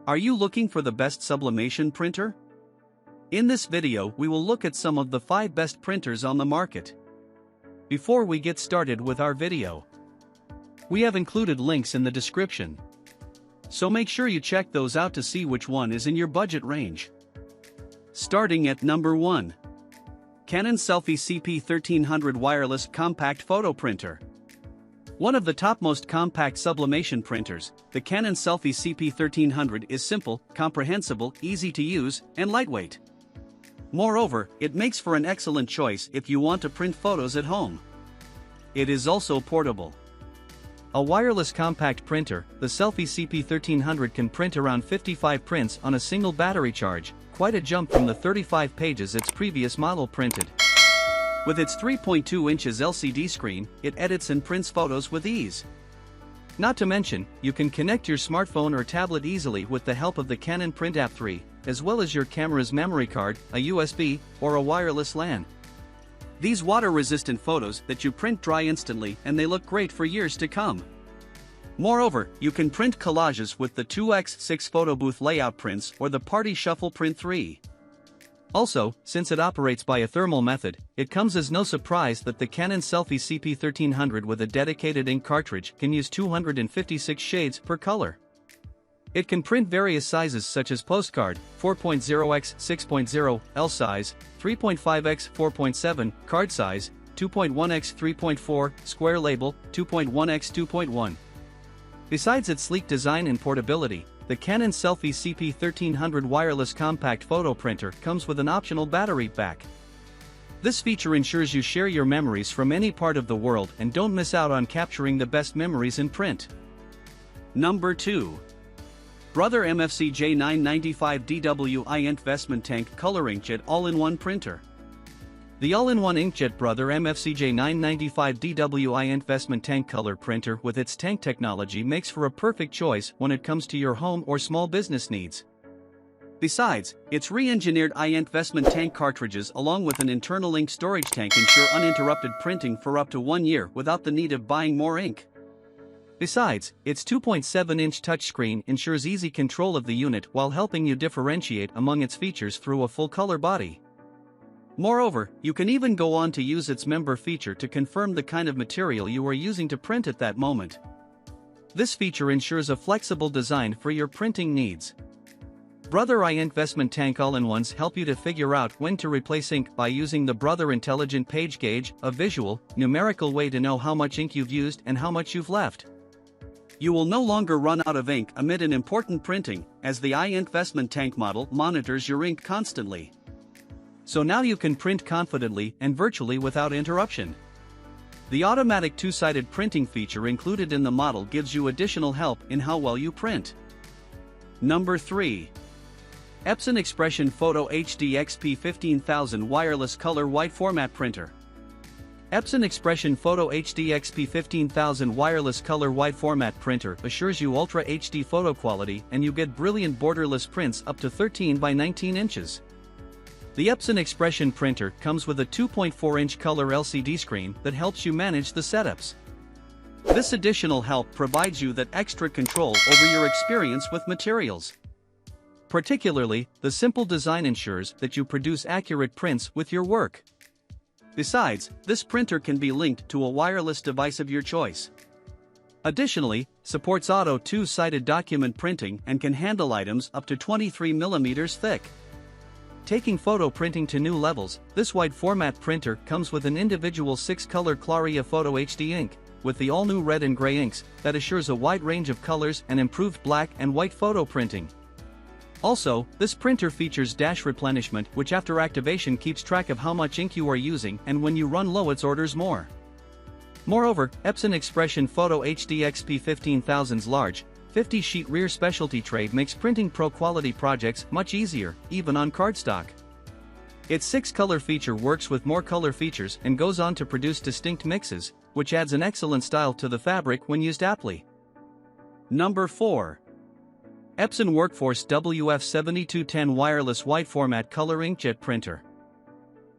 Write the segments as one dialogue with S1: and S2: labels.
S1: Are you looking for the best sublimation printer? In this video we will look at some of the 5 best printers on the market. Before we get started with our video, we have included links in the description, so make sure you check those out to see which one is in your budget range. Starting at number 1. Canon SELPHY CP1300 Wireless Compact Photo Printer. One of the topmost compact sublimation printers, the Canon SELPHY CP1300 is simple, comprehensible, easy to use, and lightweight. Moreover, it makes for an excellent choice if you want to print photos at home. It is also portable. A wireless compact printer, the SELPHY CP1300 can print around 55 prints on a single battery charge, quite a jump from the 35 pages its previous model printed. With its 3.2 inches LCD screen, it edits and prints photos with ease. Not to mention, you can connect your smartphone or tablet easily with the help of the Canon Print App 3, as well as your camera's memory card, a USB, or a wireless LAN. These water-resistant photos that you print dry instantly and they look great for years to come. Moreover, you can print collages with the 2x6 photo booth layout prints or the Party Shuffle Print 3. Also, since it operates by a thermal method, it comes as no surprise that the Canon SELPHY CP1300 with a dedicated ink cartridge can use 256 shades per color. It can print various sizes such as postcard, 4.0x 6.0, L size, 3.5x 4.7, card size, 2.1x 3.4, square label, 2.1x 2.1. Besides its sleek design and portability, the Canon SELPHY CP1300 wireless compact photo printer comes with an optional battery pack. This feature ensures you share your memories from any part of the world and don't miss out on capturing the best memories in print. Number 2. Brother MFC J995DW INKvestment Tank Color Inkjet All-in-One Printer. The all-in-one Inkjet Brother MFC J995DW INKvestment Tank Color Printer with its tank technology makes for a perfect choice when it comes to your home or small business needs. Besides, its re-engineered INKvestment tank cartridges along with an internal ink storage tank ensure uninterrupted printing for up to 1 year without the need of buying more ink. Besides, its 2.7-inch touchscreen ensures easy control of the unit while helping you differentiate among its features through a full-color body. Moreover, you can even go on to use its member feature to confirm the kind of material you are using to print at that moment. This feature ensures a flexible design for your printing needs. Brother INKvestment Tank All-in-Ones help you to figure out when to replace ink by using the Brother Intelligent Page Gauge, a visual, numerical way to know how much ink you've used and how much you've left. You will no longer run out of ink amid an important printing, as the INKvestment Tank model monitors your ink constantly. So now you can print confidently and virtually without interruption. The automatic 2-sided printing feature included in the model gives you additional help in how well you print. Number 3. Epson Expression Photo HD XP 15000 Wireless Color Wide Format Printer. Epson Expression Photo HD XP 15000 Wireless Color Wide Format Printer assures you Ultra HD photo quality and you get brilliant borderless prints up to 13 by 19 inches. The Epson Expression printer comes with a 2.4-inch color LCD screen that helps you manage the setups. This additional help provides you that extra control over your experience with materials. Particularly, the simple design ensures that you produce accurate prints with your work. Besides, this printer can be linked to a wireless device of your choice. Additionally, supports auto 2-sided document printing and can handle items up to 23 mm thick. Taking photo printing to new levels, this wide format printer comes with an individual 6-color Claria Photo HD ink, with the all-new red and gray inks, that assures a wide range of colors and improved black and white photo printing. Also, this printer features dash replenishment which after activation keeps track of how much ink you are using and when you run low it orders more. Moreover, Epson Expression Photo HD XP 15000's large, 50-sheet rear specialty tray makes printing pro-quality projects much easier, even on cardstock. Its 6-color feature works with more color features and goes on to produce distinct mixes, which adds an excellent style to the fabric when used aptly. Number 4. Epson Workforce WF7210 Wireless Wide Format Color Inkjet Printer.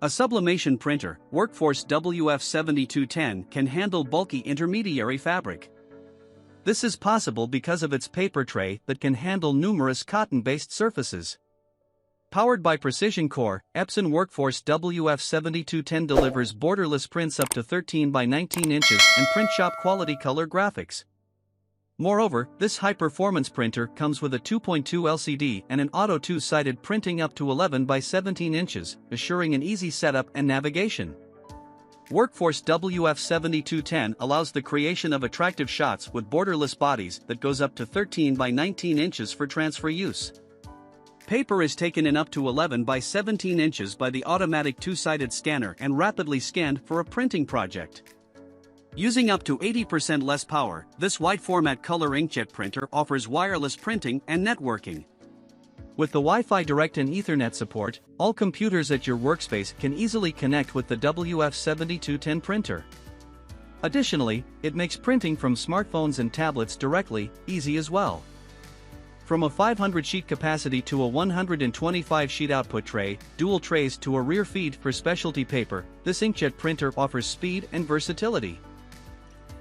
S1: A sublimation printer, Workforce WF7210 can handle bulky intermediary fabric. This is possible because of its paper tray that can handle numerous cotton-based surfaces. Powered by Precision Core, Epson Workforce WF7210 delivers borderless prints up to 13 by 19 inches and print shop quality color graphics. Moreover, this high-performance printer comes with a 2.2 LCD and an auto two-sided printing up to 11 by 17 inches, assuring an easy setup and navigation. Workforce WF7210 allows the creation of attractive shots with borderless bodies that goes up to 13 by 19 inches for transfer use. Paper is taken in up to 11 by 17 inches by the automatic two-sided scanner and rapidly scanned for a printing project. Using up to 80% less power, this wide-format color inkjet printer offers wireless printing and networking. With the Wi-Fi Direct and Ethernet support, all computers at your workspace can easily connect with the WF7210 printer. Additionally, it makes printing from smartphones and tablets directly easy as well. From a 500 sheet capacity to a 125 sheet output tray, dual trays to a rear feed for specialty paper, this inkjet printer offers speed and versatility.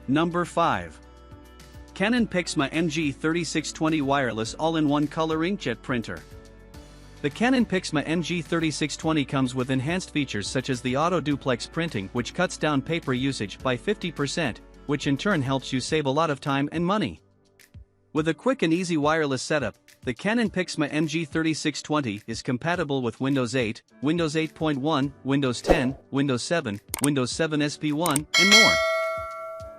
S1: Number 5. Canon Pixma MG3620 Wireless All-in-One Color Inkjet Printer. The Canon Pixma MG3620 comes with enhanced features such as the auto duplex printing, which cuts down paper usage by 50%, which in turn helps you save a lot of time and money. With a quick and easy wireless setup, the Canon Pixma MG3620 is compatible with Windows 8, Windows 8.1, Windows 10, Windows 7, Windows 7 SP1, and more.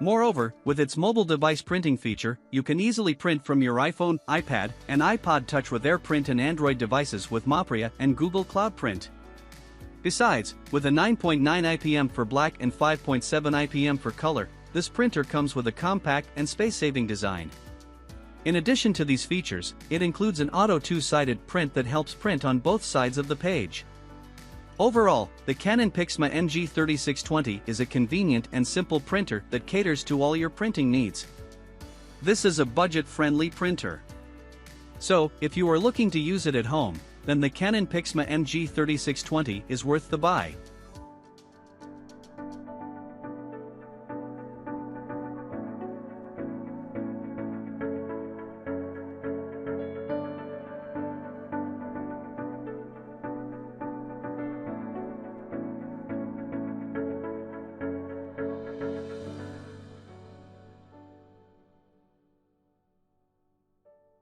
S1: Moreover, with its mobile device printing feature, you can easily print from your iPhone, iPad, and iPod Touch with AirPrint and Android devices with Mopria and Google Cloud Print. Besides, with a 9.9 IPM for black and 5.7 IPM for color, this printer comes with a compact and space-saving design. In addition to these features, it includes an auto two-sided print that helps print on both sides of the page. Overall, the Canon Pixma MG3620 is a convenient and simple printer that caters to all your printing needs. This is a budget-friendly printer. So, if you are looking to use it at home, then the Canon Pixma MG3620 is worth the buy.